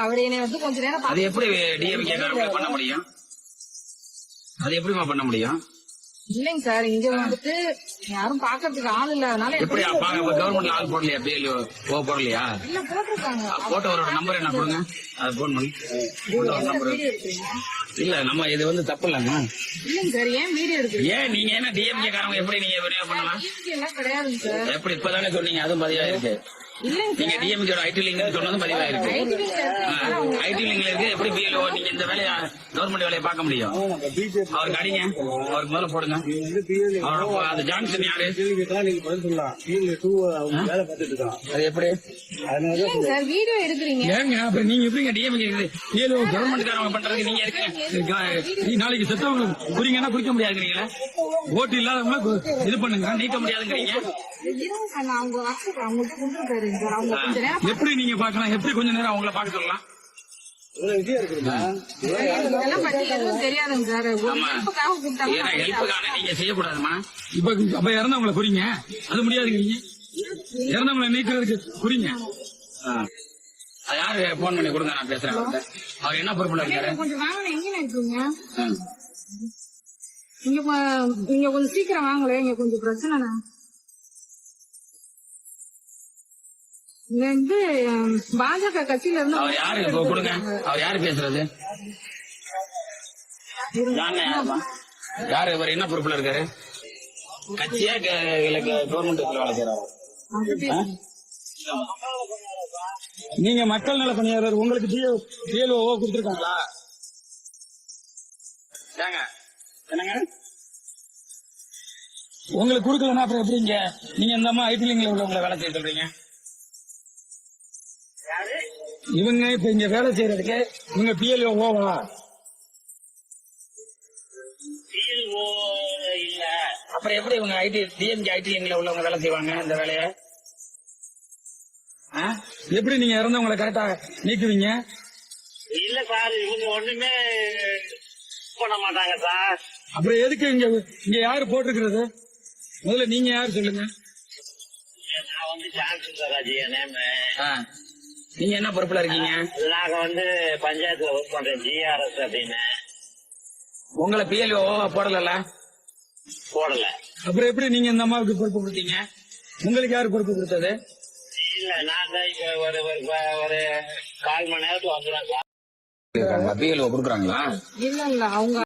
அவர் என்னை வந்து கொஞ்ச நேரம் அது எப்படி டிஎம்கே பண்ண முடியும்? அது எப்படிமா பண்ண முடியும்? இல்லைங்க சார், இங்க வந்துட்டு யாரும் பாக்குறதுக்கு ஆள் இல்லாதனால எப்படி கவர்மெண்ட்ல ஆள் போடலையா? பிஎல்ஓ போடலையா? இல்ல போட்டிருக்காங்க. போட்டோட நம்பர் என்ன கொடுங்க, அது போன் பண்ணி நம்பர். இல்ல நம்ம இது வந்து தப்பு இல்லங்க. இல்லைங்க சார், ஏன் வீடியோ எடுக்கு? ஏன் நீங்க என்ன டிஎம்கே காரங்க எப்படி நீங்க விநியோகம் பண்ணலாம்? எல்லாம் கிடையாதுங்க சார். எப்படி இப்பதானே சொன்னீங்க, அதுவும் பதிவா இருக்கு. நீங்க டிஎம்கே ஐடி லிங்க் சொன்னதும் பதிவா இருக்கு. ஐடி லிங்க்ல இருக்கு. எப்படி பிஎல்ஓ நீங்க இந்த வேலையை கவர்மெண்ட் வேலையை பார்க்க முடியும்? அவருக்கு அடிங்க, அவருக்கு முதல்ல போடுங்க. அது ஜான்சன் யாரு? அது எப்படி சார் வீடியோ எடுக்கிறீங்க? ஏங்க அப்புறம் நீங்க எப்படிங்க டிஎம்கே பிஎல்ஓ கவர்மெண்ட் காரங்க பண்றதுக்கு நீங்க இருக்கீங்க? நாளைக்கு செத்தவங்க குறிங்கன்னா குறிக்க முடியாதுங்கிறீங்களா? ஓட்டு இல்லாதவங்க இது பண்ணுங்க, நீக்க முடியாதுங்கிறீங்க. எப்படி நீங்க பாக்கலாம்? எப்படி கொஞ்ச நேரம் அவங்கள பாக்க சொல்லலாம்? நீங்க செய்யக்கூடாதுமா. இப்ப இறந்தவங்களை குறிங்க, அது முடியாதுங்கிறீங்க. இறந்தவங்களை நீக்கிறதுக்கு குறிங்க. யாரு போன் பண்ணி கொடுங்க, நான் பேசுறேன். அவர் என்ன பொறுப்புல இருக்காரு? கொஞ்சம் வாங்க, எங்க இருக்கீங்க? நீங்க கொஞ்சம் சீக்கிரம் வாங்கல, இங்க கொஞ்சம் பிரச்சனை. இங்க வந்து பாஜக கட்சியில இருந்து அவர் யாரு கொடுங்க, அவர் யாரு பேசுறது? யாரு இவர்? என்ன பொறுப்புல இருக்காரு? கட்சியா கவர்மெண்ட் வேலை செய்யறாரு? நீங்க மக்கள் நல பணியாளர், உங்களுக்கு பிஎல்ஓ கொடுத்துருக்காங்களா? என்னங்க உங்களுக்கு கொடுக்கலன்னா அப்புறம் எப்படிங்க நீங்க இந்த மாதிரி ஐடி லிங்க்ல உள்ளவங்களை வேலை செய்ய சொல்றீங்க? இவங்க இப்ப இங்க வேலை செய்யறதுக்கு இவங்க பிஎல்ஓ ஓவா? இல்ல அப்புறம் எப்படி இவங்க டிஎம்கே ஐடி லிங்க்ல உள்ளவங்க வேலை செய்வாங்க இந்த வேலையை? எப்படி நீங்க இறந்தவங்களை கரெக்டா நீக்குவீங்க? இல்ல சார், இவங்க ஒண்ணுமே பண்ண மாட்டாங்க சார். அப்புறம் எதுக்கு இங்க யாரு போட்டிருக்கிறது? முதல்ல நீங்க யாரு சொல்லுங்க. நான் வந்து ஜான்சன் சார், நேம். நீங்க என்ன பொறுப்புல இருக்கீங்க? நாங்க வந்து பஞ்சாயத்துல ஒர்க் பண்றேன், ஜிஆர்எஸ் அப்படின்னு. உங்களை பிஎல்ஓ போடல? போடல. அப்புறம் எப்படி நீங்க இந்த அம்மாவுக்கு பொறுப்பு கொடுத்தீங்க? உங்களுக்கு யாரு பொறுப்பு கொடுத்தது? இல்ல நான் தான் இப்ப ஒரு 1/4 மணி நேரத்துல வந்துடுறேன். பிஎல்ஓ கொடுக்குறாங்களா? இல்ல அவங்க